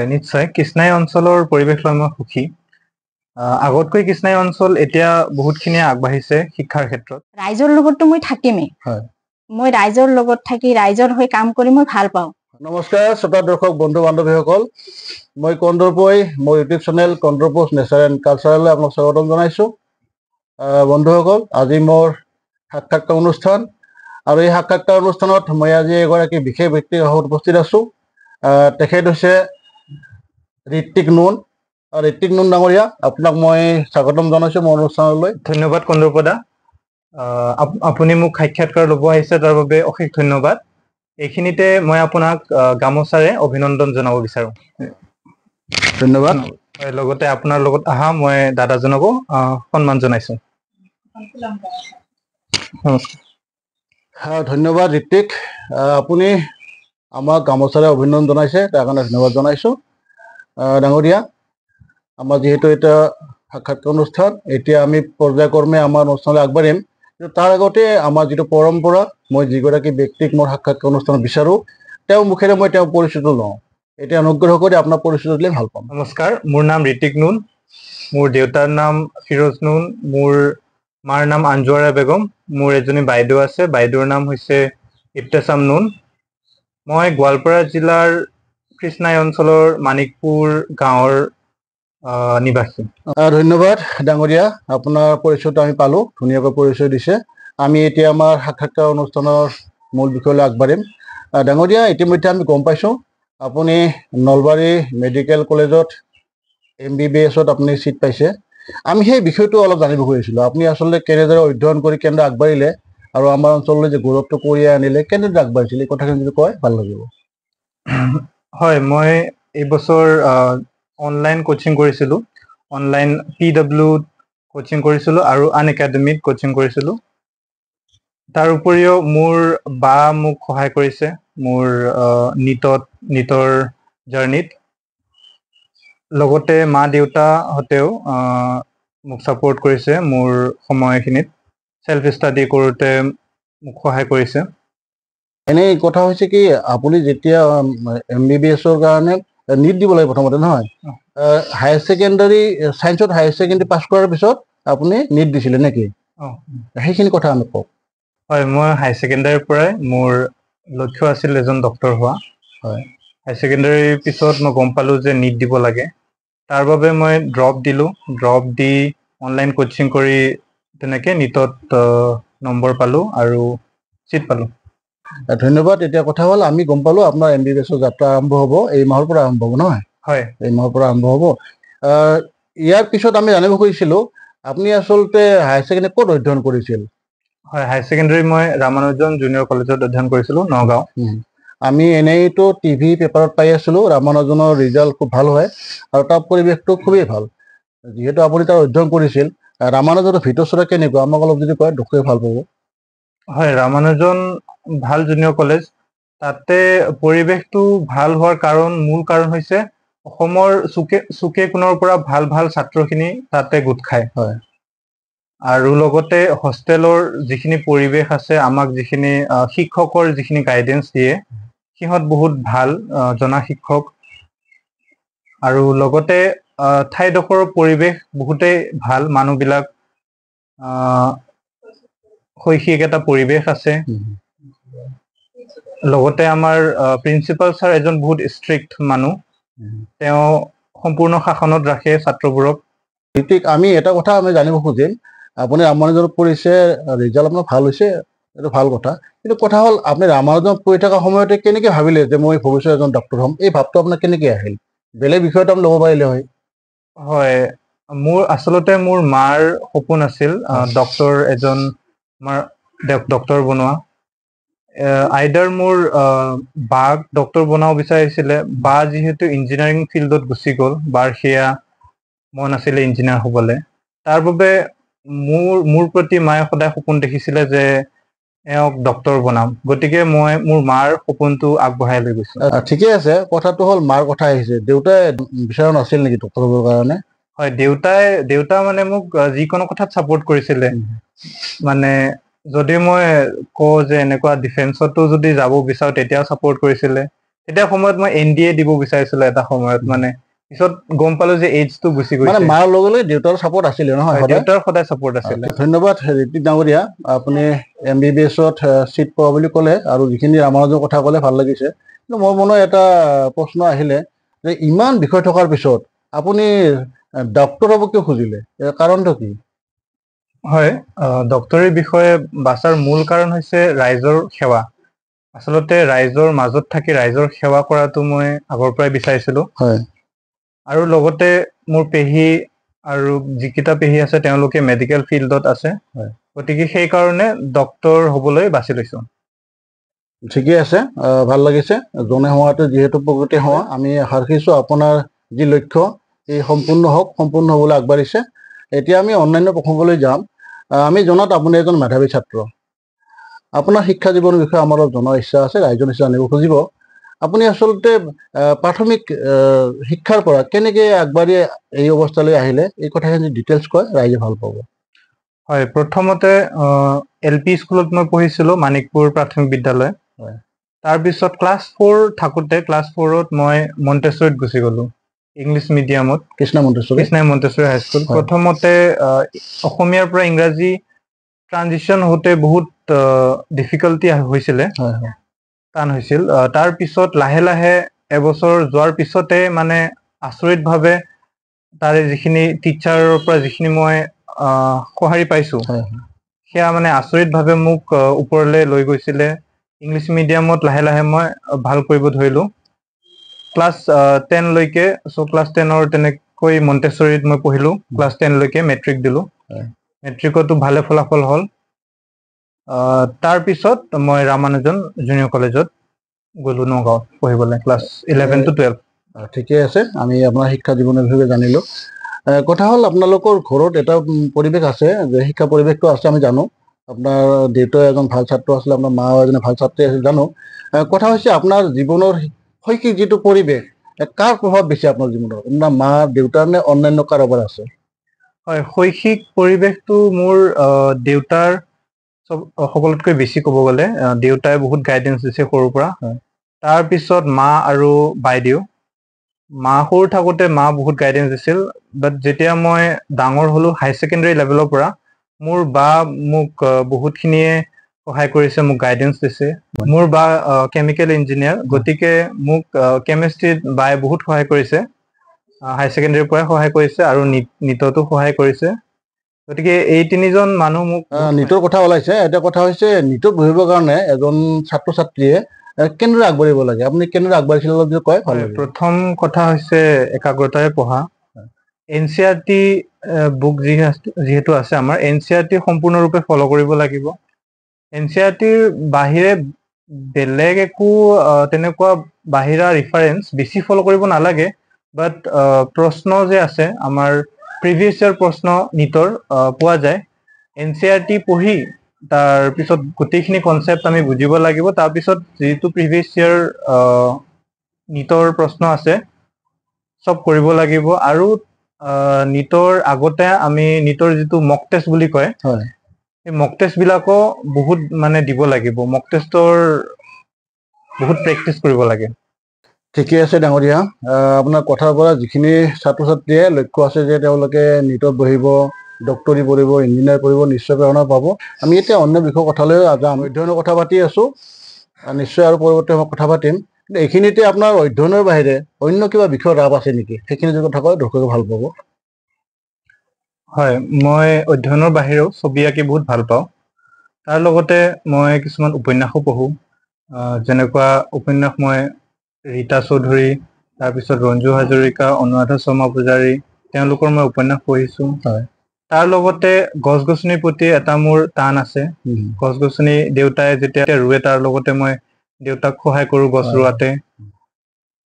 নিশ্চয় কৃষ্ণাই অঞ্চলৰ পৰিৱেশ লৈ মই সুখী। আগতকৈ কৃষ্ণাই অঞ্চল এতিয়া বহুতখিনি আগবাঢ়িছে শিক্ষাৰ ক্ষেত্ৰত। ৰাইজৰ লগততো মই থাকিমেই। মই ৰাইজৰ লগত থাকি ৰাইজৰ হৈ কাম কৰি মই ভাল পাওঁ। নমস্কাৰ শ্ৰোতা দৰ্শক বন্ধু বান্ধৱীসকল, মই কন্দৰ্পই মোৰ ইউটিউব চেনেল কন্দৰ্পছ নেচাৰ এণ্ড কালচাৰলৈ আপোনাক স্বাগতম জনাইছোঁ। বন্ধুসকল, আজি মোৰ সাক্ষাৎকাৰ অনুষ্ঠান আৰু এই সাক্ষাৎকাৰ অনুষ্ঠানত মই আজি এগৰাকী বিশেষ ব্যক্তিৰ সৈতে উপস্থিত আছোঁ। তেখেত হৈছে ঋত্বিক নুন। ঋত্বিক নুন ডাঙৰীয়া, আপোনাক মই স্বাগতম জনাইছোঁ মোৰ অনুষ্ঠানলৈ। ধন্যবাদ কন্দৰ্পদা, আপুনি মোক সাক্ষাৎকাৰ ল'ব আহিছে তাৰ বাবে অশেষ ধন্যবাদ। এইখিনিতে মই আপোনাক গামোচাৰে অভিনন্দন জনাব বিচাৰোঁ। ধন্যবাদ। লগতে আপোনাৰ লগত অহা মই দাদাজনকো সন্মান জনাইছোঁ। ধন্যবাদ ঋত্বিক, আপুনি আমাক গামোচাৰে অভিনন্দন জনাইছে, তাৰ কাৰণে ধন্যবাদ জনাইছোঁ। ডাঙৰীয়া, আমাৰ যিহেতু এটা সাক্ষাৎকাৰ অনুষ্ঠান, এতিয়া আমি পৰ্যায়ক্ৰমে আমাৰ অনুষ্ঠানলৈ আগবাঢ়িম, কিন্তু তাৰ আগতে আমাৰ যিটো পৰম্পৰা, মই যিগৰাকী ব্যক্তিক মোৰ সাক্ষাৎকাৰ অনুষ্ঠানত বিচাৰোঁ তেওঁৰ মুখেৰে মই তেওঁৰ পৰিচয়টো লওঁ। এতিয়া অনুগ্ৰহ কৰি আপোনাৰ পৰিচয় দিলে ভাল পাম। নমস্কাৰ, মোৰ নাম ঋত্বিক নুন। মোৰ দেউতাৰ নাম ফিৰোজ নুন, মোৰ মাৰ নাম আঞ্জুৱাৰা বেগম, মোৰ এজনী বাইদেউ আছে, বাইদেউৰ নাম হৈছে ইফতেছাম নুন। মই গোৱালপাৰা জিলাৰ কৃষ্ণাই অঞ্চলৰ মানিকপুৰ গাঁৱৰ নিবাসী। ধন্যবাদ ডাঙৰীয়া, আপোনাৰ পৰিচয়টো আমি পালোঁ, ধুনীয়াকৈ পৰিচয় দিছে। আমি এতিয়া আমাৰ সাক্ষাৎকাৰ অনুষ্ঠানৰ মূল বিষয়লৈ আগবাঢ়িম। ডাঙৰীয়া, ইতিমধ্যে আমি গম পাইছোঁ আপুনি নলবাৰী মেডিকেল কলেজত MBBSত আপুনি ছিট পাইছে। আমি সেই বিষয়টো অলপ জানিব খুজিছিলোঁ, আপুনি আচলতে কেনেদৰে অধ্যয়ন কৰি কেনেদৰে আগবাঢ়িলে আৰু আমাৰ অঞ্চললৈ যে গৌৰৱটো কঢ়িয়াই আনিলে, কেনেদৰে আগবাঢ়িছিল, এই কথাখিনি যদি কয় ভাল লাগিব। হয়, মই এইবছৰ অনলাইন কোচিং কৰিছিলোঁ। অনলাইন PW কোচিং কৰিছিলোঁ আৰু আন একাডেমিত কোচিং কৰিছিলোঁ। তাৰ উপৰিও মোৰ বা মোক সহায় কৰিছে মোৰ নিটৰ জাৰ্ণিত। লগতে মা দেউতাহঁতেও মোক ছাপোৰ্ট কৰিছে মোৰ সময়খিনিত। চেল্ফ ষ্টাডি কৰোঁতে মোক সহায় কৰিছে। এনেই কথা হৈছে কি, আপুনি যেতিয়া MBBSৰ কাৰণে নিট দিব লাগে প্ৰথমতে, নহয়? হায়াৰ ছেকেণ্ডাৰী ছায়েন্সত হায়াৰ ছেকেণ্ডাৰী পাছ কৰাৰ পিছত আপুনি নিট দিছিলে নেকি? সেইখিনি কথা আমি কওক। হয়, মই হায়াৰ ছেকেণ্ডাৰীৰ পৰাই মোৰ লক্ষ্য আছিল এজন ডক্তৰ হোৱা। হয়, হায়াৰ ছেকেণ্ডাৰীৰ পিছত মই গম পালোঁ যে নিট দিব লাগে। তাৰ বাবে মই ড্ৰপ দিলোঁ। ড্ৰপ দি অনলাইন কোচিং কৰি তেনেকৈ নিটত নম্বৰ পালোঁ আৰু ছিট পালোঁ। ধন্যবাদ। এতিয়া কথা হ'ল, আমি গম পালোঁ আপোনাৰ MBBSৰ যাত্ৰা আৰম্ভ হ'ব, এই মাহৰ পৰা আৰম্ভ হ'ব, নহয়? হয়, এই মাহৰ পৰা আৰম্ভ হ'ব। ইয়াৰ পিছত আমি জানিব খুজিছিলোঁ আপুনি আচলতে হায়াৰ ছেকেণ্ডাৰী ক'ত অধ্যয়ন কৰিছিল? হয়, হায়াৰ ছেকেণ্ডাৰী মই ৰামানুজন জুনিয়ৰ কলেজত অধ্যয়ন কৰিছিলোঁ, নগাঁও। আমি এনেইতো টিভি পেপাৰত পাই আছিলোঁ ৰামানুজনৰ ৰিজাল্ট খুব ভাল হয় আৰু তাৰ পৰিৱেশটো খুবেই ভাল। যিহেতু আপুনি তাৰ অধ্যয়ন কৰিছিল, ৰামানুজনৰ ভিতৰ চৰা কেনেকুৱা, আমাক অলপ যদি কয় দুখে ভাল পাব। হয়, ৰামানুজন ভাল জুনিয়ৰ কলেজ। তাতে পৰিৱেশটো ভাল হোৱাৰ মূল কাৰণ হৈছে অসমৰ চুকে কোণৰ পৰা ভাল ভাল ছাত্ৰখিনি তাতে গোট খায়। হয়, আৰু লগতে হোষ্টেলৰ যিখিনি পৰিৱেশ আছে, আমাক যিখিনি শিক্ষকৰ যিখিনি গাইডেঞ্চ দিয়ে, সিহঁত বহুত ভাল জনা শিক্ষক। আৰু লগতে ঠাইডোখৰৰ পৰিৱেশ বহুতেই ভাল, মানুহবিলাক শৈক্ষিক এটা পৰিৱেশ আছে। লগতে আমাৰ প্ৰিন্সিপাল ছাৰ এজন বহুত ষ্ট্ৰিক্ট মানুহ, তেওঁ সম্পূৰ্ণ শাসনত ৰাখে ছাত্ৰবোৰক। আমি এটা কথা আমি জানিব খুজিম, আপুনি ৰামানুজনত পঢ়িছে, ৰিজাল্ট আপোনাৰ ভাল হৈছে, এইটো ভাল কথা, কিন্তু কথা হ'ল আপুনি ৰামানুজনত পঢ়ি থকা সময়তে কেনেকৈ ভাবিলে যে মই ভৱিষ্যতে এজন ডক্তৰ হ'ম, এই ভাৱটো আপোনাৰ কেনেকৈ আহিল? বেলেগ বিষয়টো আমি ল'ব পাৰিলে হয়। হয়, আচলতে মোৰ মাৰ সপোন আছিল ডক্তৰ বনোৱা। আইদাৰ মোৰ বাক ডক্তৰ বনাব বিচাৰিছিলে, বা যিহেতু ইঞ্জিনিয়াৰিং ফিল্ডত গুচি গ'ল, বাৰ সেয়া মন আছিলে ইঞ্জিনিয়াৰ হ'বলৈ। তাৰ বাবে মোৰ প্ৰতি মায়ে সদায় সপোন দেখিছিলে যে এওঁক ডক্তৰ বনাম, গতিকে মই মোৰ মাৰ সপোনটো আগবঢ়াই লৈ গৈছোঁ। ঠিকে আছে, কথাটো হ'ল মাৰ কথা আহিছে, দেউতাই বিচৰা নাছিল নেকি ডক্তৰ হ'বৰ কাৰণে? হয়, দেউতা মানে মোক যিকোনো কথাত ছাপোৰ্ট কৰিছিলে। মানে যদি মই কওঁ যে এনেকুৱা ডিফেন্সতো যদি যাব বিচাৰোঁ, তেতিয়াও ছাপোৰ্ট কৰিছিলে। তেতিয়া সময়ত মই NDA দিব বিচাৰিছিলো এটা সময়ত, মানে পিছত গম পালো যে এইজটো গুচি মানে গৈছে। মাৰ লগে লগে দেউতাৰ চাপৰ্ট আছিলে নহয় হয়, সদায়? দেউতাৰ সদায় চাপৰ্ট আছিলে। ধন্যবাদ ঋত্বিক ডাঙৰীয়া, আপুনি MBBS-ত চিট পোৱা বুলি ক'লে আৰু যিখিনি ৰামানুজৰ কথা ক'লে ভাল লাগিছে। কিন্তু মোৰ মনত এটা প্ৰশ্ন আহিলে যে ইমান বিষয় থকাৰ পিছত আপুনি ডক্তৰ হ'ব কিয় খুজিলে, ইয়াৰ কাৰণটো কি? হয়, ডক্তৰীৰ বিষয়ে বাছাৰ মূল কাৰণ হৈছে ৰাইজৰ সেৱা। আচলতে ৰাইজৰ মাজত থাকি ৰাইজৰ সেৱা কৰাটো মই আগৰ পৰাই বিচাৰিছিলো। হয়। আৰু লগতে মোৰ পেহী আৰু যিকেইটা পেহী আছে তেওঁলোকে মেডিকেল ফিল্ডত আছে, গতিকে সেইকাৰণে ডক্তৰ হ'বলৈ বাছি লৈছো। ঠিকে আছে, ভাল লাগিছে। জনে হোৱাটো যিহেতু প্ৰকৃতি হোৱা, আমি আশা ৰাখিছো আপোনাৰ যি লক্ষ্য এই সম্পূৰ্ণ হওক, সম্পূৰ্ণ হ'বলৈ আগবাঢ়িছে। এতিয়া আমি অন্যান্য প্ৰসংগলৈ যাম। আমি জনাত আপুনি এজন মেধাৱী ছাত্ৰ। আপোনাৰ শিক্ষা জীৱনৰ বিষয়ে আমাৰ অলপ জনাৰ ইচ্ছা আছে, ৰাইজৰ নিশ্চয় জানিব খুজিব। আপুনি আচলতে প্ৰাথমিক শিক্ষাৰ পৰা কেনেকৈ আগবাঢ়ি এই অৱস্থালৈ আহিলে, এই কথাখিনি ডিটেইলছ কয়, ৰাইজে ভাল পাব। হয়, প্ৰথমতে LP স্কুলত মই পঢ়িছিলো, মানিকপুৰ প্ৰাথমিক বিদ্যালয়। তাৰপিছত ক্লাছ 4 থাকোঁতে, ক্লাছ 4ত মই মন্টেশ্বৰীত গুচি গ'লো, ইংলিছ মিডিয়ামত। কৃষ্ণাই মন্টেশ্বৰী হাইস্কুল। প্ৰথমতে অসমীয়াৰ পৰা ইংৰাজী ট্ৰানজিশ্যন হওঁতে বহুত ডিফিকাল্টি হৈছিলে, টান হৈছিল। তাৰপিছত লাহে লাহে এবছৰ যোৱাৰ পিছতে মানে আচৰিতভাৱে তাৰে যিখিনি টিচাৰৰ পৰা যিখিনি মই সঁহাৰি পাইছো, সেয়া মানে আচৰিতভাৱে মোক ওপৰলৈ লৈ গৈছিলে। ইংলিছ মিডিয়ামত লাহে লাহে মই ভাল কৰিব ধৰিলো। ক্লাছ 10 লৈকে, ক্লাছ 10ৰ তেনেকৈ মন্টেশ্বৰীত মই পঢ়িলো। ক্লাছ 10 লৈকে মেট্ৰিক দিলো। মেট্ৰিকতো ভালে ফলাফল হ'ল। তাৰপিছত মই ৰামানুজন জুনিয়ৰ কলেজত গ'লো, নগাঁৱত পঢ়িবলৈ, ক্লাছ 11 to 12। ঠিকে আছে, আমি আপোনাৰ শিক্ষা জীৱনৰ বিষয়ে জানিলো। কথা হ'ল আপোনালোকৰ ঘৰত এটা পৰিৱেশ আছে, যে শিক্ষা পৰিৱেশটো আছে আমি জানো। আপোনাৰ দেউতা এজন ভাল ছাত্ৰ আছিলে, আপোনাৰ মা এজনী ভাল ছাত্ৰী আছিল জানো। কথা হৈছে আপোনাৰ জীৱনৰ শৈক্ষিক যিটো পৰিৱেশ, কাৰ প্ৰভাৱ বেছি আপোনাৰ জীৱনত, আপোনাৰ মা দেউতাৰ নে অন্যান্য কাৰোবাৰ আছে? হয়, শৈক্ষিক পৰিৱেশটো মোৰ দেউতাৰ সকলোতকৈ বেছি ক'ব গ'লে। দেউতাই বহুত গাইডেঞ্চ দিছে সৰুৰ পৰা। তাৰপিছত মা আৰু বাইদেউ। মা সৰু থাকোঁতে মা বহুত গাইডেঞ্চ দিছিল, বাট যেতিয়া মই ডাঙৰ হ'লো হাই ছেকেণ্ডেৰী লেভেলৰ পৰা, মোৰ বা মোক বহুতখিনিয়ে সহায় কৰিছে, মোক গাইডেঞ্চ দিছে। মোৰ বা কেমিকেল ইঞ্জিনিয়াৰ, গতিকে মোক কেমেষ্ট্ৰিত বায়ে বহুত সহায় কৰিছে। হাই ছেকেণ্ডেৰীৰ পৰাই সহায় কৰিছে আৰু নিটতো সহায় কৰিছে। গতিকে এই তিনিজন মানুহ মোক। নিটৰ কথা ওলাইছে, এটা কথা হৈছে নিটত বহিবৰ কাৰণে এজন ছাত্ৰ ছাত্ৰীয়ে কেনেদৰে আগবাঢ়িব লাগে, আপুনি কেনেদৰে আগবাঢ়িছিল অলপ যদি কয় ভাল লাগিব। প্ৰথম কথা হৈছে একাগ্ৰতাৰে পঢ়া। NCERT বুক যিহেতু আছে আমাৰ, NCERT সম্পূৰ্ণৰূপে ফ'ল' কৰিব লাগিব। NCERTৰ বাহিৰে বেলেগ একো তেনেকুৱা বাহিৰা ৰিফাৰেঞ্চ বেছি ফ'ল' কৰিব নালাগে। বাট প্ৰশ্ন যে আছে আমাৰ প্ৰিভিয়াছ ইয়াৰ প্ৰশ্ন নিটৰ পোৱা যায়। NCERT পঢ়ি তাৰপিছত গোটেইখিনি কনচেপ্ট আমি বুজিব লাগিব। তাৰপিছত যিটো প্ৰিভিয়াছ ইয়াৰ নিটৰ প্ৰশ্ন আছে চব কৰিব লাগিব। আৰু নিটৰ আগতে আমি নিটৰ যিটো মক টেষ্ট বুলি কয়, সেই মক টেষ্টবিলাকো বহুত মানে দিব লাগিব। মক টেষ্টৰ বহুত প্ৰেক্টিচ কৰিব লাগে। ঠিকে আছে ডাঙৰীয়া, আপোনাৰ কথাৰ পৰা যিখিনি ছাত্ৰ ছাত্ৰীয়ে লক্ষ্য আছে যে তেওঁলোকে নিটত বহিব, ডক্টৰী পঢ়িব, ইঞ্জিনিয়াৰ পঢ়িব, নিশ্চয় প্ৰেৰণা পাব। আমি এতিয়া অন্য বিষয়ৰ কথালৈ যাম। অধ্যয়নৰ কথা পাতি আছোঁ, নিশ্চয় আৰু পৰৱৰ্তী সময়ত কথা পাতিম। কিন্তু এইখিনিতে আপোনাৰ অধ্যয়নৰ বাহিৰে অন্য কিবা বিষয়ৰ ৰাপ আছে নেকি, সেইখিনি যদি কথা কয় দৰ্শকে ভাল পাব। হয়, মই অধ্যয়নৰ বাহিৰেও ছবি আঁকি বহুত ভাল পাওঁ। তাৰ লগতে মই কিছুমান উপন্যাসো পঢ়োঁ। যেনেকুৱা উপন্যাস মই ৰীতা চৌধুৰী, তাৰপিছত ৰঞ্জু হাজৰিকা, অনুৰাধা শৰ্মা পূজাৰী, তেওঁলোকৰ মই উপন্যাস পঢ়িছোঁ। তাৰ লগতে গছ গছনিৰ প্ৰতি এটা মোৰ টান আছে। গছ গছনি দেউতাই যেতিয়া ৰুৱে, তাৰ লগতে মই দেউতাক সহায় কৰোঁ গছ ৰোৱাতে।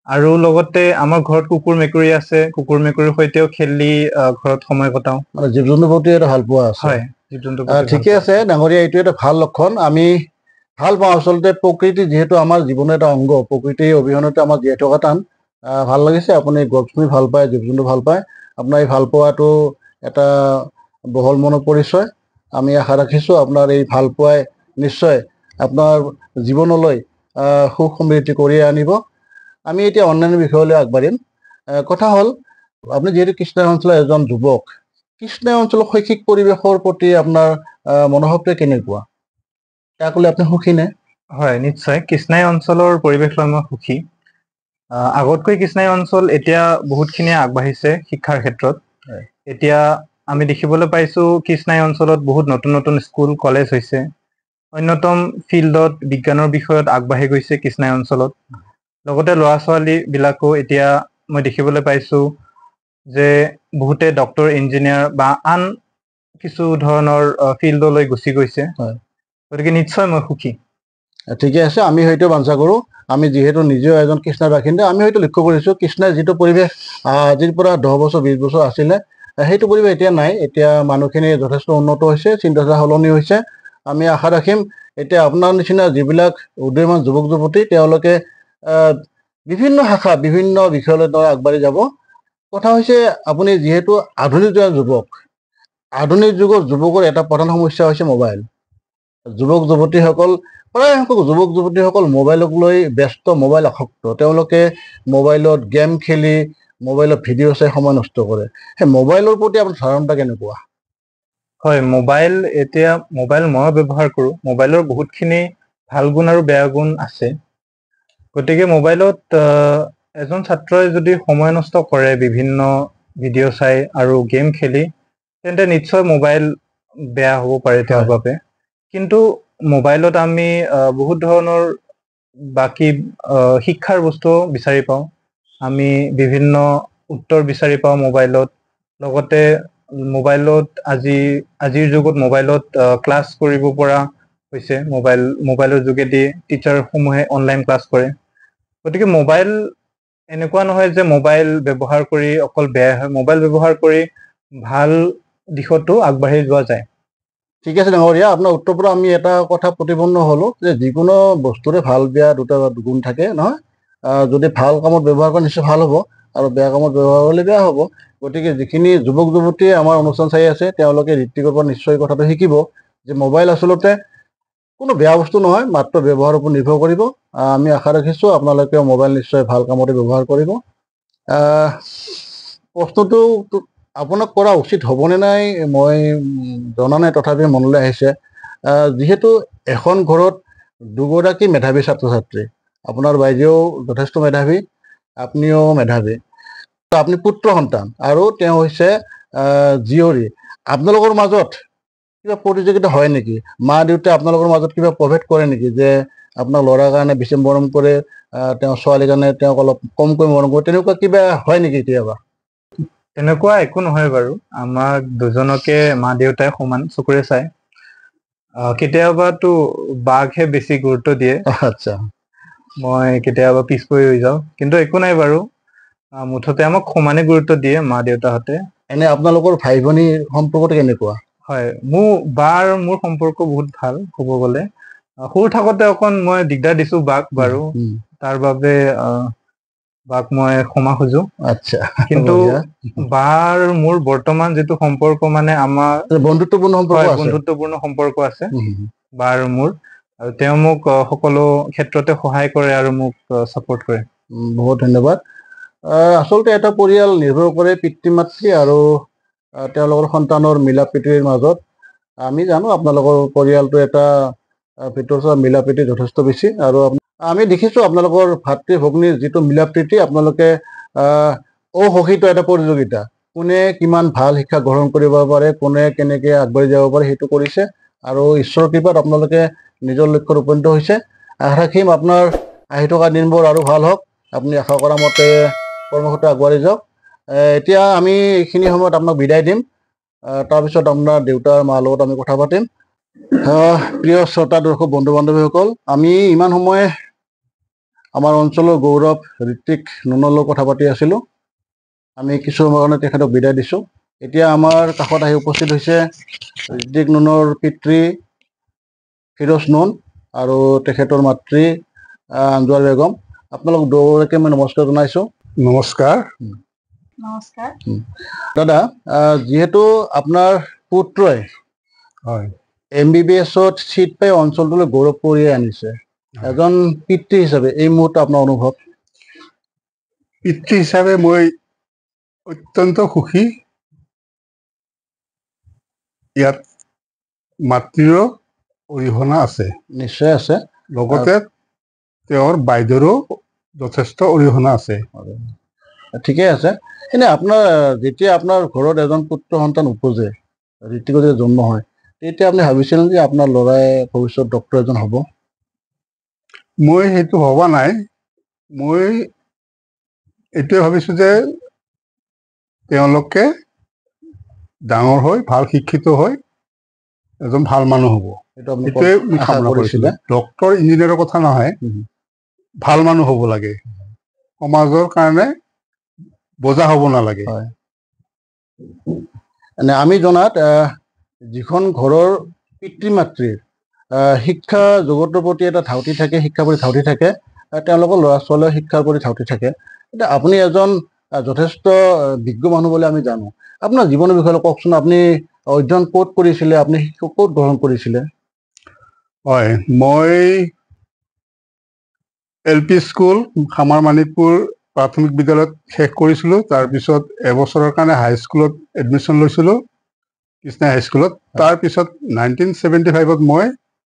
আৰু লগতে আমাৰ ঘৰত কুকুৰ মেকুৰী আছে, কুকুৰ মেকুৰীৰ সৈতেও খেলি ঘৰত সময় কটাওঁ। মানে জীৱ জন্তুৰ প্ৰতি এটা ভাল পোৱা আছে। হয়, জীৱ জন্তুৰ প্ৰতি ঠিকে আছে ডাঙৰীয়া, এইটো এটা ভাল লক্ষণ। আমি ভাল পাওঁ আচলতে, প্ৰকৃতি যিহেতু আমাৰ জীৱনৰ এটা অংগ, প্ৰকৃতিৰ অবিহনেতো আমাৰ জীয়াই থকা টান। ভাল লাগিছে আপুনি গছপুলি ভাল পায়, জীৱ জন্তু ভাল পায়। আপোনাৰ এই ভাল পোৱাটো এটা বহল মনৰ পৰিচয়। আমি আশা ৰাখিছোঁ আপোনাৰ এই ভাল পোৱাই নিশ্চয় আপোনাৰ জীৱনলৈ সুখ সমৃদ্ধি কৰি আনিব। আমি এতিয়া অন্যান্য বিষয়লৈ আগবাঢ়িম। কথা হ'ল, আপুনি যিহেতু কৃষ্ণাই অঞ্চলৰ এজন যুৱক, কৃষ্ণাই অঞ্চলৰ শৈক্ষিক পৰিৱেশৰ প্ৰতি আপোনাৰ মনোভাৱটোৱে কেনেকুৱা? তাক লৈ আপুনি সুখী নে? হয়, নিশ্চয় কৃষ্ণাই অঞ্চলৰ পৰিৱেশ লৈ মই সুখী। আগতকৈ কৃষ্ণাই অঞ্চল এতিয়া বহুতখিনি আগবাঢ়িছে শিক্ষাৰ ক্ষেত্ৰত। হয়। এতিয়া আমি দেখিবলৈ পাইছো কৃষ্ণাই অঞ্চলত বহুত নতুন নতুন স্কুল কলেজ হৈছে। অন্যতম ফিল্ডত বিজ্ঞানৰ বিষয়ত আগবাঢ়ি গৈছে কৃষ্ণাই অঞ্চলত। লগতে ল'ৰা ছোৱালী বিলাকো এতিয়া মই দেখিবলৈ পাইছো যে বহুতে ডক্তৰ ইঞ্জিনিয়াৰ বা আন কিছু ধৰণৰ ফিল্ডলৈ গুচি গৈছে। হয়। গতিকে নিশ্চয় মই সুখী। ঠিকে আছে, আমি হয়তো বাঞ্ছা কৰোঁ। আমি যিহেতু নিজেও এজন কৃষ্ণাৰ বাসিন্দা, আমি হয়তো লক্ষ্য কৰিছোঁ কৃষ্ণাৰ যিটো পৰিৱেশ আজিৰ পৰা 10 বছৰ 20 বছৰ আছিলে, সেইটো পৰিৱেশ এতিয়া নাই। এতিয়া মানুহখিনি যথেষ্ট উন্নত হৈছে, চিন্তাধাৰা সলনি হৈছে। আমি আশা ৰাখিম এতিয়া আপোনাৰ নিচিনা যিবিলাক উদীয়মান যুৱক যুৱতী, তেওঁলোকে বিভিন্ন শাখা বিভিন্ন বিষয়লৈ আগবাঢ়ি যাব। কথা হৈছে, আপুনি যিহেতু আধুনিক যুৱক, আধুনিক যুগৰ যুৱকৰ এটা প্ৰধান সমস্যা হৈছে মোবাইল। যুৱক যুৱতীসকল প্ৰায় সংখ্যক যুৱক যুৱতীসকল মোবাইলক লৈ ব্যস্ত, মোবাইল আসক্ত। তেওঁলোকে মোবাইলত গেম খেলি, মোবাইলত ভিডিঅ' চাই সময় নষ্ট কৰে। সেই মোবাইলৰ প্ৰতি আপোনাৰ ধাৰণাটা কেনেকুৱা? হয়, মোবাইল ময়ো ব্যৱহাৰ কৰোঁ। মোবাইলৰ বহুতখিনি ভাল গুণ আৰু বেয়া গুণ আছে। গতিকে মোবাইলত এজন ছাত্ৰই যদি সময় নষ্ট কৰে বিভিন্ন ভিডিঅ' চাই আৰু গেম খেলি, তেন্তে নিশ্চয় মোবাইল বেয়া হ'ব পাৰে তেওঁৰ বাবে। কিন্তু মোবাইলত আমি বহুত ধৰণৰ বাকী শিক্ষাৰ বস্তু বিচাৰি পাওঁ। আমি বিভিন্ন উত্তৰ বিচাৰি পাওঁ মোবাইলত। লগতে মোবাইলত আজিৰ যুগত মোবাইলত ক্লাছ কৰিব পৰা হৈছে। মোবাইলৰ যোগেদি টিচাৰসমূহে অনলাইন ক্লাছ কৰে। গতিকে মোবাইল এনেকুৱা নহয় যে মোবাইল ব্যৱহাৰ কৰি অকল বেয়া হয়। মোবাইল ব্যৱহাৰ কৰি ভাল দিশতো আগবাঢ়ি যোৱা যায়। ঠিক আছে ডাঙৰীয়া, আপোনাৰ উত্তৰ পৰা আমি এটা কথা প্ৰতিপন্ন হ'লো যে যিকোনো বস্তুৰে ভাল বেয়া দুটা গুণ থাকে নহয়। যদি ভাল কামত ব্যৱহাৰ কৰে নিশ্চয় ভাল হ'ব, আৰু বেয়া কামত ব্যৱহাৰ কৰিলে বেয়া হ'ব। গতিকে যিখিনি যুৱক যুৱতীয়ে আমাৰ অনুষ্ঠান চাই আছে, তেওঁলোকে ঋত্বিকৰ পৰা নিশ্চয় কথাটো শিকিব যে মোবাইল আচলতে কোনো বেয়া বস্তু নহয়, মাত্ৰ ব্যৱহাৰৰ ওপৰত নিৰ্ভৰ কৰিব। আমি আশা ৰাখিছোঁ আপোনালোকেও মোবাইল নিশ্চয় ভাল কামতে ব্যৱহাৰ কৰিব। প্ৰশ্নটো আপোনাক কৰা উচিত হ'বনে নাই মই জনা নাই, তথাপি মনলৈ আহিছে। যিহেতু এখন ঘৰত দুগৰাকী মেধাৱী ছাত্ৰ ছাত্ৰী, আপোনাৰ বাইদেউ যথেষ্ট মেধাৱী, আপুনিও মেধাৱী, আপুনি পুত্ৰ সন্তান আৰু তেওঁ হৈছে জীয়ৰী। আপোনালোকৰ মাজত কিবা প্ৰতিযোগিতা হয় নেকি? মা দেউতাই আপোনালোকৰ মাজত কিবা প্ৰভেদ কৰে নেকি যে আপোনাৰ ল'ৰাৰ কাৰণে বেছি মৰম কৰে, তেওঁ ছোৱালীৰ কাৰণে তেওঁক অলপ কমকৈ মৰম কৰে, তেনেকুৱা কিবা হয় নেকি কেতিয়াবা? তেনেকুৱা একো নহয় বাৰু। আমাক দুজনকে মা দেউতাই সমান চকুৰে চায়। কেতিয়াবাতো বাকহে বেছি গুৰুত্ব দিয়ে। আচ্ছা, মই কেতিয়াবা পিছ পৰি হৈ যাওঁ, কিন্তু একো নাই বাৰু। মুঠতে আমাক সমানে গুৰুত্ব দিয়ে মা দেউতাহঁতে। এনে আপোনালোকৰ ভাই ভনীৰ সম্পৰ্কটো কেনেকুৱা? হয়, মোৰ সম্পৰ্ক বহুত ভাল ক'ব গ'লে। সৰু থাকোতে অকণ মই দিগদাৰ দিছো বাক বাৰু, তাৰ বাবে বাক মই ক্ষমা খোজো। আচ্ছা, কিন্তু বাৰ মোৰ বৰ্তমান যিটো সম্পৰ্ক, মানে আমাৰ বন্ধুত্বপূৰ্ণ সম্পৰ্ক আছে। বন্ধুত্বপূৰ্ণ সম্পৰ্ক আছে বাৰ মোৰ, আৰু তেওঁ মোক সকলো ক্ষেত্ৰতে সহায় কৰে আৰু মোক ছাপোৰ্ট কৰে। বহুত ধন্যবাদ। আচলতে এটা পৰিয়াল নিৰ্ভৰ কৰে পিতৃ মাতৃ আৰু তেওঁলোকৰ সন্তানৰ মিলা প্ৰীতিৰ মাজত। আমি জানো আপোনালোকৰ পৰিয়ালটো এটা ভিতৰত মিলা প্ৰীতি যথেষ্ট বেছি, আৰু আমি দেখিছোঁ আপোনালোকৰ ভাতৃ ভগ্নীৰ যিটো মিলা প্ৰীতি, আপোনালোকে অঘোষিত এটা প্ৰতিযোগিতা, কোনে কিমান ভাল শিক্ষা গ্ৰহণ কৰিব পাৰে, কোনে কেনেকৈ আগবাঢ়ি যাব পাৰে, সেইটো কৰিছে। আৰু ঈশ্বৰৰ কৃপাত আপোনালোকে নিজৰ লক্ষ্যত উপনীত হৈছে। আশা ৰাখিম আপোনাৰ আহি থকা দিনবোৰ আৰু ভাল হওক, আপুনি আশা কৰা মতে কৰ্মসূত্ৰে আগবাঢ়ি যাওক। এতিয়া আমি এইখিনি সময়ত আপোনাক বিদায় দিম। তাৰপিছত আপোনাৰ দেউতাৰ মাৰ লগত আমি কথা পাতিম। প্ৰিয় শ্ৰোতা দৰ্শক বন্ধু বান্ধৱীসকল, আমি ইমান সময় আমাৰ অঞ্চলৰ গৌৰৱ ঋত্বিক নুনৰ লগত কথা পাতি আছিলোঁ। আমি কিছু সময়ৰ কাৰণে তেখেতক বিদায় দিছোঁ। এতিয়া আমাৰ কাষত আহি উপস্থিত হৈছে ঋত্বিক নুনৰ পিতৃ ফিৰোজ নুন আৰু তেখেতৰ মাতৃ আঞ্জুৱাল বেগম। আপোনালোক দুয়োকে মই নমস্কাৰ জনাইছোঁ। নমস্কাৰ। নমস্কাৰ। দাদা, যিহেতু আপোনাৰ পুত্ৰই হয়, MBBS-ত চিট পাই অঞ্চলটোলৈ গৌৰৱ কঢ়িয়াই আনিছে, এজন পিতৃ হিচাপে এই মুহূৰ্তে আপোনাৰ অনুভৱ? পিতৃ হিচাপে মই অত্যন্ত সুখী। ইয়াত মাতৃৰো অৰিহণা আছে, নিশ্চয় আছে। লগতে তেওঁৰ বাইদেউৰো যথেষ্ট অৰিহণা আছে। ঠিকে আছে। এনে আপোনাৰ যেতিয়া আপোনাৰ ঘৰত এজন পুত্ৰ সন্তান উপজে, ঋতিকতে জন্ম হয়, তেতিয়া আপুনি ভাবিছিল যে আপোনাৰ ল'ৰাই ভৱিষ্যত ডক্তৰ এজন হ'ব? মই সেইটো ভবা নাই। মই এইটোৱে ভাবিছো যে তেওঁলোকে ডাঙৰ হৈ ভাল শিক্ষিত হৈ এজন ভাল মানুহ হ'ব, সেইটো আপুনি সেইটোৱে মই আশা কামনা কৰিছিলে? কৰিছিলোঁ। ডক্তৰ ইঞ্জিনিয়াৰৰ কথা নহয়, ভাল মানুহ হ'ব লাগে, সমাজৰ কাৰণে বোজা হ'ব নালাগে। হয়। এনে আমি জনাত যিখন ঘৰৰ পিতৃ মাতৃৰ শিক্ষা জগতৰ প্ৰতি এটা ধাউতি থাকে, শিক্ষাৰ প্ৰতি ধাউতি থাকে, তেওঁলোকৰ ল'ৰা ছোৱালীয়েও শিক্ষাৰ প্ৰতি ধাউতি থাকে। এতিয়া আপুনি এজন যথেষ্ট বিজ্ঞ মানুহ বুলি আমি জানো। আপোনাৰ জীৱনৰ বিষয়ে অলপ কওকচোন। আপুনি অধ্যয়ন ক'ত কৰিছিলে, আপুনি শিক্ষা ক'ত গ্ৰহণ কৰিছিলে? হয়, মই LP স্কুল খামাৰ মানিকপুৰ প্ৰাথমিক বিদ্যালয়ত শেষ কৰিছিলোঁ। তাৰপিছত এবছৰৰ কাৰণে হাইস্কুলত এডমিশ্যন লৈছিলোঁ, কৃষ্ণা হাইস্কুলত। তাৰপিছত 1975 মই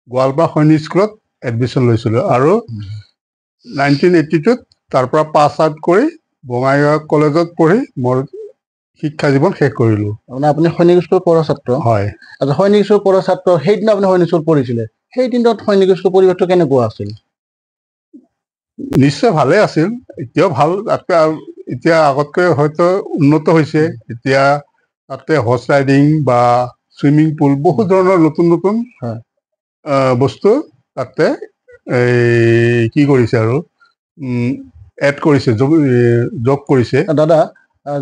গোৱালপাৰা সৈনিক স্কুলত এডমিশ্যন লৈছিলোঁ আৰু 1982 তাৰ পৰা পাছ আউট কৰি বঙাইগাঁও কলেজত পঢ়ি মোৰ শিক্ষা জীৱন শেষ কৰিলোঁ। মানে আপুনি সৈনিক স্কুলত পঢ়া ছাত্ৰ? হয়। আচ্ছা, সৈনিক স্কুলত পঢ়া ছাত্ৰ, সেইদিনা আপুনি সৈনিক স্কুলত পঢ়িছিলে, সেই দিনত সৈনিক স্কুলৰ পৰিৱেশটো কেনেকুৱা আছিল? নিশ্চয় ভালে আছিল, এতিয়াও ভাল। এতিয়া আগতকৈ হয়তো উন্নত হৈছে। এতিয়া তাতে হৰ্চ ৰাইডিং বা চুইমিং পুল, বহুত ধৰণৰ নতুন নতুন বস্তু তাতে কি কৰিছে আৰু এড কৰিছে, যোগ কৰিছে। দাদা,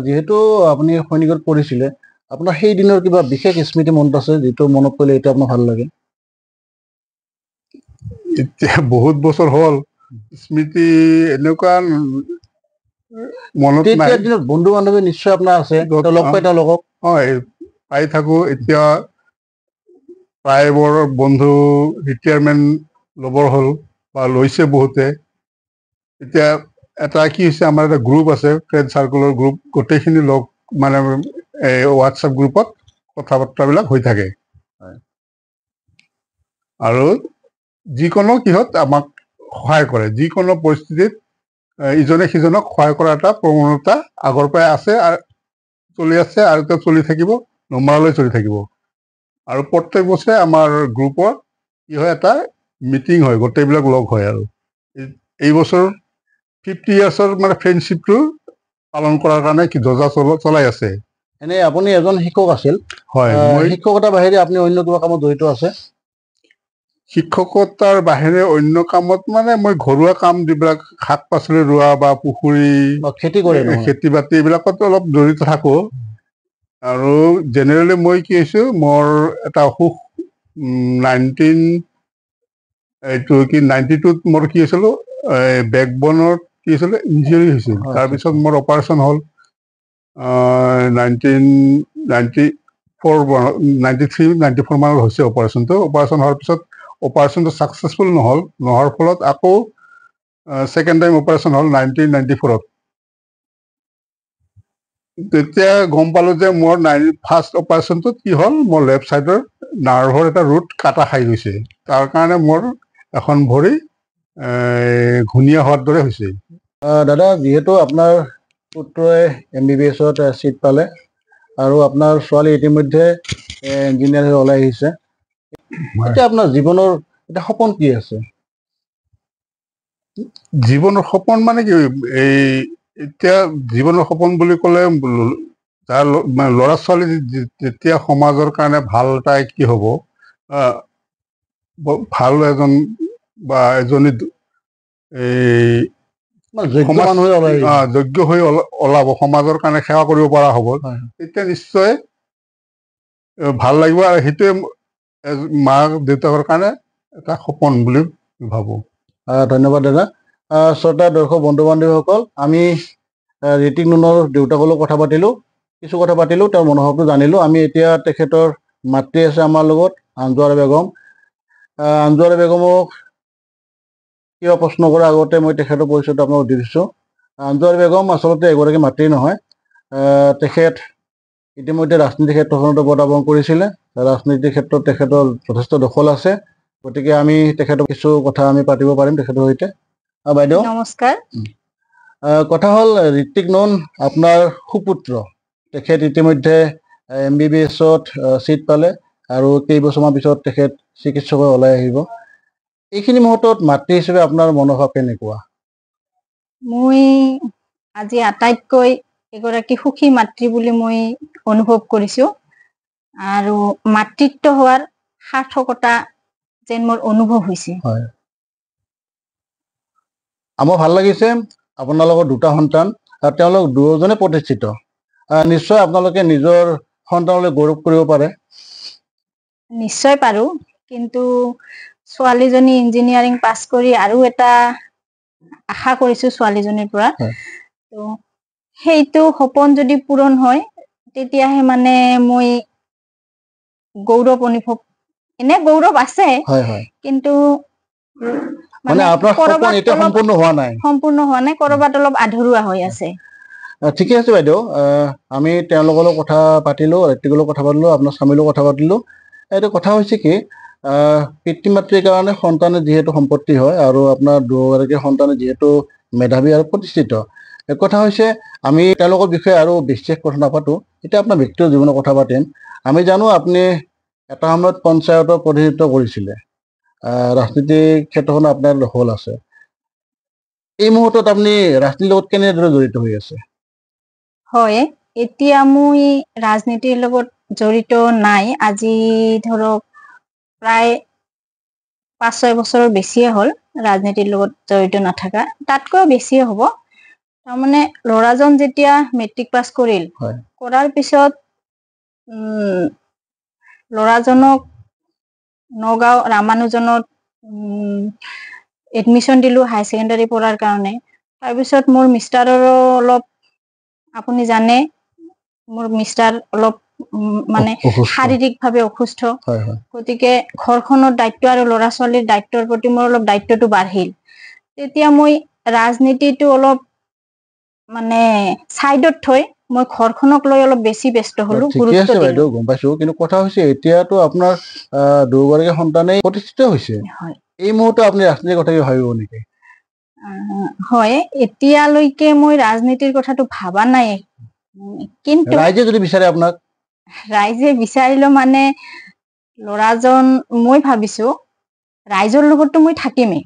যিহেতু আপুনি সৈনিকত পঢ়িছিলে, আপোনাৰ সেই দিনৰ কিবা বিশেষ স্মৃতি মনত আছে যিটো মনত পৰিলে এতিয়া আপোনাৰ ভাল লাগে? এতিয়া বহুত বছৰ হ'ল, স্মৃতি এনেকুৱা মনত নাই। তেতিয়াৰ দিনত বন্ধু বান্ধৱী নিশ্চয় আপোনাৰ আছে, লগ পাই তেওঁলোকক? হয়, পাই থাকো। এতিয়া প্ৰায়বোৰ বন্ধু ৰিটায়াৰমেণ্ট ল'বৰ হ'ল বা লৈছে বহুতে। এতিয়া এটা কি হৈছে, আমাৰ এটা গ্ৰুপ আছে, ফ্ৰেণ্ড চাৰ্কলৰ গ্ৰুপ, গোটেইখিনি লগ মানে হোৱাটছএপ গ্ৰুপত কথা বাৰ্তাবিলাক হৈ থাকে। আৰু যিকোনো কিহত আমাক সহায় কৰে, যিকোনো পৰিস্থিতিত ইজনে সিজনক সহায় কৰা এটা প্ৰৱণতা আগৰ পৰাই আছে, চলি আছে আৰু এতিয়া চলি থাকিব, নমৰালৈ চলি থাকিব। আৰু প্ৰত্যেক বছৰে আমাৰ গ্ৰুপৰ কি হয়, এটা মিটিং হয়, গোটেইবিলাক লগ হয়। আৰু এই বছৰ 50 ইয়াৰ্ছৰ মানে ফ্ৰেণ্ডশ্বিপটো পালন কৰাৰ কাৰণে কি যোজা চলাই আছে। এনে আপুনি এজন শিক্ষক আছিল, হয়, মই শিক্ষকতাৰ বাহিৰে আপুনি অন্য কিবা কামত জড়িত আছে? শিক্ষকতাৰ বাহিৰে অন্য কামত মানে মই ঘৰুৱা কাম, যিবিলাক শাক পাচলি ৰোৱা বা পুখুৰী খেতি কৰে, খেতি বাতি, এইবিলাকতো অলপ জড়িত থাকো। আৰু জেনেৰেলি মই কি হৈছোঁ, মোৰ এটা অসুখ 92ত মোৰ কি হৈছিলো, বেকবনত কি হৈছিলে, ইঞ্জুৰি হৈছিল। তাৰপিছত মোৰ অপাৰেশ্যন হ'ল 93-94 মানত হৈছে অপাৰেশ্যনটো। অপাৰেশ্যন হোৱাৰ পিছত অপাৰেশ্যনটো ছাকচেছফুল নোহোৱাৰ ফলত আকৌ ছেকেণ্ড টাইম অপাৰেশ্যন হ'ল 1994-ত। তেতিয়া গম পালো যে মোৰ ফাৰ্ষ্ট অপাৰেশ্যনটোত কি হ'ল, মোৰ লেফ্ট ছাইডৰ নাৰ্ভৰ এটা ৰুট কাটা খাই গৈছে। তাৰ কাৰণে মোৰ এখন ভৰি ঘূণীয়া হোৱাৰ দৰে হৈছে। দাদা, যিহেতু আপোনাৰ পুত্ৰই MBBS-ত চিট পালে আৰু আপোনাৰ ছোৱালী ইতিমধ্যে ইঞ্জিনিয়াৰ হৈ ওলাই আহিছে, এতিয়া আপোনাৰ জীৱনৰ এটা সপোন কি আছে? জীৱনৰ সপোন মানে কি, এতিয়া জীৱনৰ সপোন বুলি ক'লে, যাৰ ল'ৰা ছোৱালী যেতিয়া সমাজৰ কাৰণে ভাল এটা কি হ'ব, ভাল এজন বা এজনী যোগ্য হৈ ওলাব, সমাজৰ কাৰণে সেৱা কৰিব পৰা হ'ব, তেতিয়া নিশ্চয় ভাল লাগিব। আৰু সেইটোৱে মাক দেউতাকৰ কাৰণে এটা সপোন বুলি ভাবো। ধন্যবাদ দাদা। শ্ৰোতা দৰ্শক বন্ধু বান্ধৱীসকল, আমি ঋতিক নুনৰ দেউতাকৰ লগত কথা পাতিলোঁ, কিছু কথা পাতিলোঁ, তেওঁৰ মনোভাৱটো জানিলোঁ। আমি এতিয়া তেখেতৰ মাতৃ আছে আমাৰ লগত, আঞ্জুৱাৰা বেগম। আঞ্জুৱাৰা বেগমক কিবা প্ৰশ্ন কৰাৰ আগতে মই তেখেতৰ পৰিচয়টো আপোনাক দি দিছোঁ। আঞ্জুৱাৰ বেগম আচলতে এগৰাকী মাতৃ নহয়। তেখেত ইতিমধ্যে ৰাজনীতি ক্ষেত্ৰখনত অৱদান কৰিছিলে। ৰাজনীতিৰ ক্ষেত্ৰত তেখেতৰ যথেষ্ট দখল আছে। গতিকে আমি তেখেতক কিছু কথা আমি পাতিব পাৰিম তেখেতৰ সৈতে। বাইদেউ নমস্কাৰ। কথা হ'ল ঋত্বিক নন আপোনাৰ সুপুত্ৰ। তেখেত ইতিমধ্যে MBBS-ত চিট পালে আৰু কেইবছৰমান পিছত তেখেত চিকিৎসক হৈ ওলাই আহিব। এইখিনি মুহূৰ্তত মাতৃ হিচাপে আপোনাৰ মনোভাৱ কেনেকুৱা? মই আজি আটাইতকৈ এগৰাকী সুখী মাতৃ বুলি মই অনুভৱ কৰিছো আৰু মাতৃত্ব হোৱাৰ সাৰ্থকতা যেন মোৰ অনুভৱ হৈছে। হয়, আমাৰ ভাল লাগিছে আপোনালোকৰ দুটা সন্তান আৰু তেওঁলোক দুয়োজনে প্ৰতিষ্ঠিত। নিশ্চয় আপোনালোকে নিজৰ সন্তানলৈ গৌৰৱ কৰিব পাৰে। নিশ্চয় পাৰো, কিন্তু ছোৱালীজনী ইঞ্জিনিয়াৰিং পাছ কৰি আৰু এটা আশা কৰিছো ছোৱালীজনীৰ পৰা। তো সেইটো সপোন যদি পূৰণ হয় তেতিয়াহে মানে মই গৌৰৱ অনুভৱ, এনে গৌৰৱ আছে, কিন্তু মানে আপোনাৰ সপোন এতিয়া সম্পূৰ্ণ হোৱা নাই। কৰবাত অলপ আধৰুৱা হৈ আছে। ঠিকে আছে বাইদেউ, আমি তেওঁলোকৰ লগত কথা পাতিলো, ঋত্বিকৰ লগত কথা পাতিলো, আপোনাৰ স্বামীৰ লগত কথা পাতিলো। এইটো কথা হৈছে কি, পিতৃ মাতৃৰ কাৰণে সন্তানে যিহেতু সম্পত্তি হয় আৰু আপোনাৰ দুগৰাকী সন্তানে যিহেতু মেধাৱী আৰু প্ৰতিষ্ঠিত। এক কথা হৈছে আমি তেওঁলোকৰ বিষয়ে আৰু বিশেষ কথা নাপাতো, এতিয়া আপোনাৰ ব্যক্তিগত জীৱনৰ কথা পাতিম। আমি জানো আপুনি এটা সময়ত পঞ্চায়তৰ প্ৰতিনিধিত্ব কৰিছিলে, ৰাজনীতিৰ ক্ষেত্ৰখনত আপোনাৰ দখল আছে। এই মুহূৰ্তত আপুনি ৰাজনীতিৰ লগত কেনেদৰে জড়িত হৈ আছে? হয়, এতিয়া মই ৰাজনীতিৰ লগত জড়িত নাই। আজি ধৰক প্ৰায় 5-6 বছৰৰ বেছিয়ে হ'ল ৰাজনীতিৰ লগত জড়িত নাথাকা, তাতকৈ বেছিয়ে হ'ব। তাৰমানে ল'ৰাজন যেতিয়া মেট্ৰিক পাছ কৰিল, কৰাৰ পিছত ল'ৰাজনক নগাঁও ৰামানুজনত এডমিশ্যন দিলো হাই ছেকেণ্ডাৰী পঢ়াৰ কাৰণে। তাৰপিছত মোৰ মিষ্টাৰৰো অলপ, আপুনি জানে মোৰ মিষ্টাৰ অলপ মানে শাৰীৰিকভাৱে অসুস্থ। গতিকে ঘৰখনৰ দায়িত্ব আৰু ল'ৰা ছোৱালীৰ দায়িত্বৰ প্ৰতি মোৰ অলপ দায়িত্বটো বাঢ়িল। তেতিয়া মই ৰাজনীতিটো অলপ মানে চাইডত থৈ মই ঘৰখনক লৈ অলপ বেছি ব্যস্ত হলো। ঠিকে আছে বাইদেউ, গম পাইছো, কিন্তু কথা হৈছে এতিয়াতো আপোনাৰ দুগৰাকী সন্তানেই প্ৰতিষ্ঠিত হৈছে। এই মুহূৰ্তে আপুনি ৰাজনীতিৰ কথা ভাবিব নেকি? হয়, এতিয়ালৈকে মই ৰাজনীতিৰ কথাটো ভাবা নাই, কিন্তু ৰাইজে যদি বিচাৰে আপোনাক? ৰাইজে বিচাৰিলেও মানে ল'ৰাজন, মই ভাবিছো ৰাইজৰ লগততো মই থাকিমেই।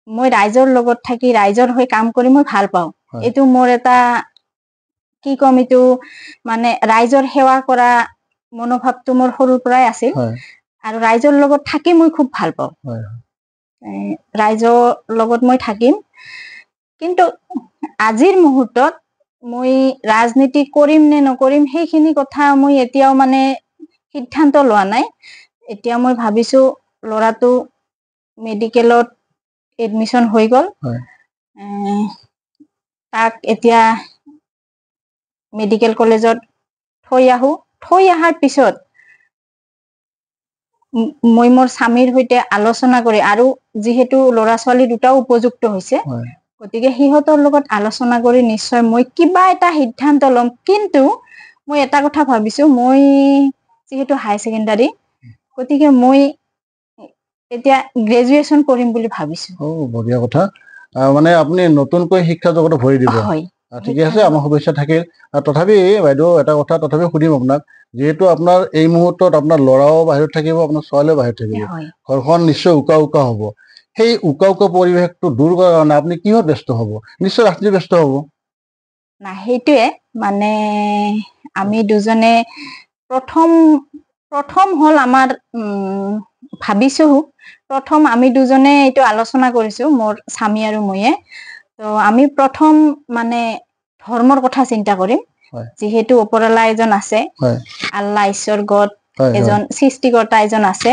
মই ৰাইজৰ লগত থাকি ৰাইজৰ হৈ কাম কৰি মই ভাল পাওঁ। এইটো মোৰ এটা কি কম, এইটো মানে ৰাইজৰ সেৱা কৰা মনোভাৱটো মোৰ সৰুৰ পৰাই আছিল আৰু ৰাইজৰ লগত থাকি মই খুব ভাল পাওঁ। ৰাইজৰ লগত মই থাকিম, কিন্তু আজিৰ মুহূৰ্তত মই ৰাজনীতি কৰিম নে নকৰিম সেইখিনি কথা মই এতিয়াও মানে সিদ্ধান্ত লোৱা নাই। এতিয়া মই ভাবিছো ল'ৰাটো মেডিকেলত এডমিশ্যন হৈ গ'ল, তাক এতিয়া মেডিকেল কলেজত থৈ আহো। থৈ অহাৰ পিছত মই মোৰ স্বামীৰ সৈতে আলোচনা কৰি, আৰু যিহেতু ল'ৰা ছোৱালী দুটাও উপযুক্ত হৈছে, গতিকে সিহঁতৰ লগত আলোচনা কৰি নিশ্চয় মই কিবা এটা সিদ্ধান্ত ল'ম। কিন্তু মই এটা কথা ভাবিছো, মই যিহেতু হাই ছেকেণ্ডাৰী, গতিকে মই এতিয়া গ্ৰেজুৱেশ্যন কৰিম বুলি ভাবিছো। বঢ়িয়া কথা, মানে আপুনি নতুনকৈ শিক্ষা জগতত ভৰি দিব। ঠিকে আছে, আমাৰ শুভেচ্ছা থাকিল। তথাপি বাইদেউ এটা কথা তথাপি সুধিম আপোনাক, যিহেতু আপোনাৰ এই মুহূৰ্তত আপোনাৰ ল'ৰাও বাহিৰত থাকিব, আপোনাৰ ছোৱালীও বাহিৰত থাকিব, ঘৰখন নিশ্চয় উকা উকা হ'ব। সেই উকা উকা পৰিৱেশটো দূৰ কৰাৰ কাৰণে আপুনি কিহত ব্যস্ত হ'ব? নিশ্চয় ৰাজনীতিত ব্যস্ত হ'ব না। সেইটোৱে মানে আমি দুজনে প্ৰথম হ'ল আমাৰ ভাবিছো, প্ৰথম আমি দুজনে এইটো আলোচনা কৰিছো, মোৰ স্বামী আৰু ময়ে। তো আমি প্ৰথম মানে ধৰ্মৰ কথা চিন্তা কৰিম। যিহেতু ওপৰৱালা এজন আছে, আল্লাহ ঈশ্বৰ গড এজন সৃষ্টিকৰ্তা এজন আছে,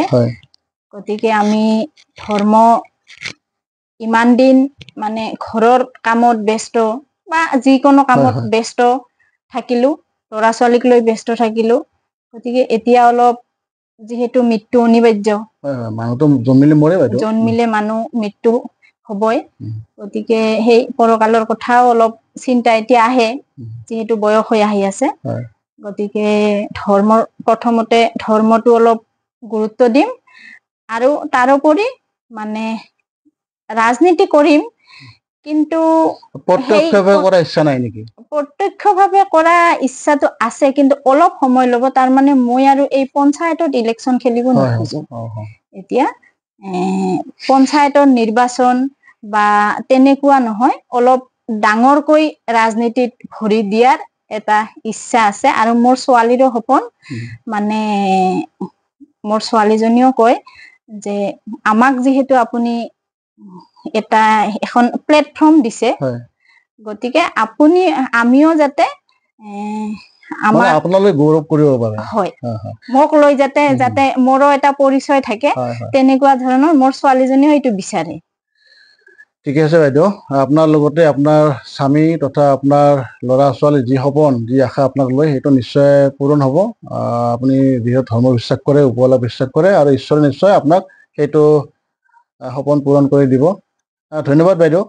গতিকে আমি ধৰ্ম ইমান দিন মানে ঘৰৰ কামত ব্যস্ত বা যিকোনো কামত ব্যস্ত থাকিলো, ল'ৰা ছোৱালীক লৈ ব্যস্ত থাকিলো। গতিকে এতিয়া অলপ যিহেতু মৃত্যু অনিবাৰ্য, মানুহটো জন্মিলে মৰে বাইদেউ, জন্মিলে মানুহ মৃত্যু, হ'বই উম। গতিকে সেই পৰকালৰ কথাও অলপ চিন্তা এতিয়া আহে উম। যিহেতু বয়স হৈ আহি আছে হয়। গতিকে প্ৰথমতে ধৰ্মটো অলপ গুৰুত্ব দিম আৰু তাৰোপৰি মানে ৰাজনীতি কৰিম কিন্তু প্ৰত্যক্ষভাৱে কৰা ইচ্ছা নাই নেকি? প্ৰত্যক্ষভাৱে কৰা ইচ্ছাটো আছে কিন্তু অলপ সময় ল'ব তাৰমানে মই আৰু এই পঞ্চায়তত ইলেকশ্যন খেলিব হয়, নোখোজো হয়। এতিয়া পঞ্চায়তৰ নিৰ্বাচন বা তেনেকুৱা নহয় অলপ ডাঙৰকৈ ৰাজনীতিত ভৰি দিয়াৰ এটা ইচ্ছা আছে আৰু মোৰ ছোৱালীৰো সপোন উম। মানে মোৰ ছোৱালীজনীও কয় যে আমাক যিহেতু আপুনি এখন প্লেটফৰ্ম দিছে হয়। গতিকে আমিও যাতে মানে আমাক আপোনালৈ গৌৰৱ কৰিব পাৰে। হয় হয়, হয়। মোক লৈ যাতে উম। মোৰো এটা পৰিচয় থাকে হয়, হয়। তেনেকুৱা ধৰণৰ মোৰ ছোৱালীজনীও এইটো বিচাৰে। ঠিকে আছে বাইদেউ, আপোনাৰ লগতে আপোনাৰ স্বামী তথা আপোনাৰ ল'ৰা ছোৱালী যি সপোন যি আশা আপোনাক লৈ সেইটো নিশ্চয় পূৰণ হ'ব। আপুনি যিহেতু ধৰ্ম বিশ্বাস কৰে ওপৰৱালা বিশ্বাস কৰে আৰু ঈশ্বৰে নিশ্চয় আপোনাক সেইটো সপোন পূৰণ কৰি দিব। ধন্যবাদ বাইদেউ,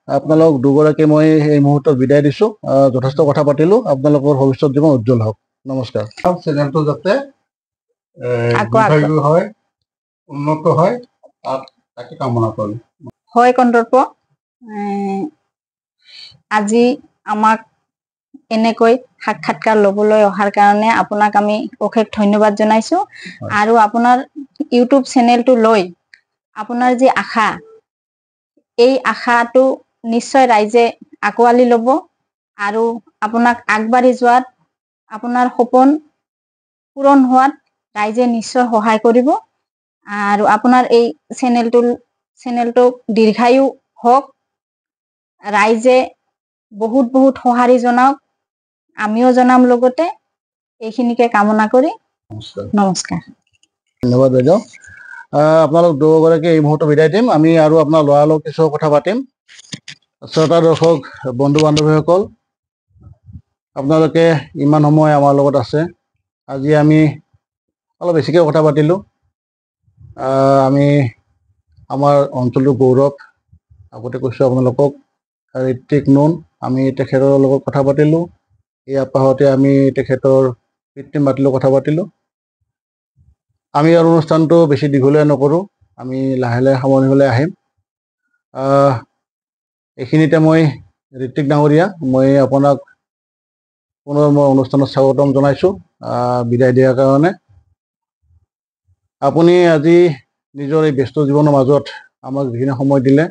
আপোনালোক দুগৰাকী মই এই মুহূৰ্তত বিদায় দিছোঁ। যথেষ্ট কথা পাতিলোঁ। আপোনালোকৰ ভৱিষ্যত জীৱন উজ্জ্বল হওক। নমস্কাৰ। চেনেলটো যাতে আকৌ হয় উন্নত হয় তাকে কামনা কৰিম। হয় কন্দৰ্প আজি আমাক এনেকৈ সাক্ষাৎকাৰ লবলৈ অহাৰ কাৰণে আপোনাক আমি অশেষ ধন্যবাদ জনাইছো আৰু আপোনাৰ ইউটিউব চেনেলটো লৈ আপোনাৰ যি আশা এই আশাটো নিশ্চয় ৰাইজে আঁকোৱালি ল'ব আৰু আপোনাক আগবাঢ়ি যোৱাত আপোনাৰ সপোন পূৰণ হোৱাত ৰাইজে নিশ্চয় সহায় কৰিব আৰু আপোনাৰ এই চেনেলটো দীৰ্ঘায়ু হওক ৰাইজে বহুত সঁহাৰি জনাওক আমিও জনাম লগতে এইখিনিকে কামনা কৰি নমস্কাৰ। ধন্যবাদ বাইদেউ। আপোনালোক দুগৰাকী এই মুহূৰ্তত বিদায় দিম। আমি আৰু আপোনাৰ ল'ৰালগ কিছু কথা পাতিম। শ্ৰোতা দৰ্শক বন্ধু বান্ধৱীসকল, আপোনালোকে ইমান সময় আমাৰ লগত আছে। আজি আমি অলপ বেছিকৈ কথা পাতিলোঁ। আমি আমাৰ অঞ্চলটোৰ গৌৰৱ আগতে কৈছোঁ আপোনালোকক ঋত্বিক নোন, আমি তেখেতৰ লগত কথা পাতিলোঁ। এই আপাহতে আমি তেখেতৰ পিতৃ মাতৃৰ লগত কথা পাতিলোঁ। আমি আৰু অনুষ্ঠানটো বেছি দীঘলীয়া নকৰোঁ, আমি লাহে লাহে সামৰণিলৈ আহিম। এইখিনিতে মই ঋত্বিক ডাঙৰীয়া, মই আপোনাক পুনৰ মই অনুষ্ঠানত স্বাগতম জনাইছোঁ বিদায় দিয়াৰ কাৰণে। আপুনি আজি নিজৰ এই ব্যস্ত জীৱনৰ মাজত আমাক যিখিনি সময় দিলে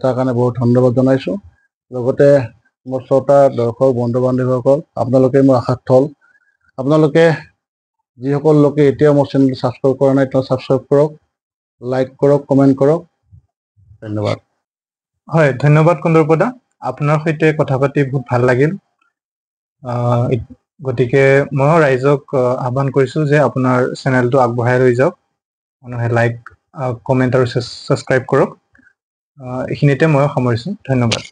তাৰ কাৰণে বহুত ধন্যবাদ জনাইছোঁ। লগতে মোৰ শ্ৰোতা দৰ্শক বন্ধু বান্ধৱীসকল, আপোনালোকে মোৰ আশাত থল। আপোনালোকে যিসকল লোকে এতিয়াও মোৰ চেনেলটো ছাবস্ক্ৰাইব কৰা নাই তেওঁ ছাবস্ক্ৰাইব কৰক, লাইক কৰক, কমেণ্ট কৰক। ধন্যবাদ। হয়, ধন্যবাদ কন্দৰ্পদা। আপোনাৰ সৈতে কথা পাতি বহুত ভাল লাগিল। গতিকে ময়ো ৰাইজক আহ্বান কৰিছোঁ যে আপোনাৰ চেনেলটো আগবঢ়াই লৈ যাওক। মানুহে লাইক কমেণ্ট আৰু ছাবস্ক্ৰাইব কৰক। এইখিনিতে মই সামৰিছোঁ। ধন্যবাদ।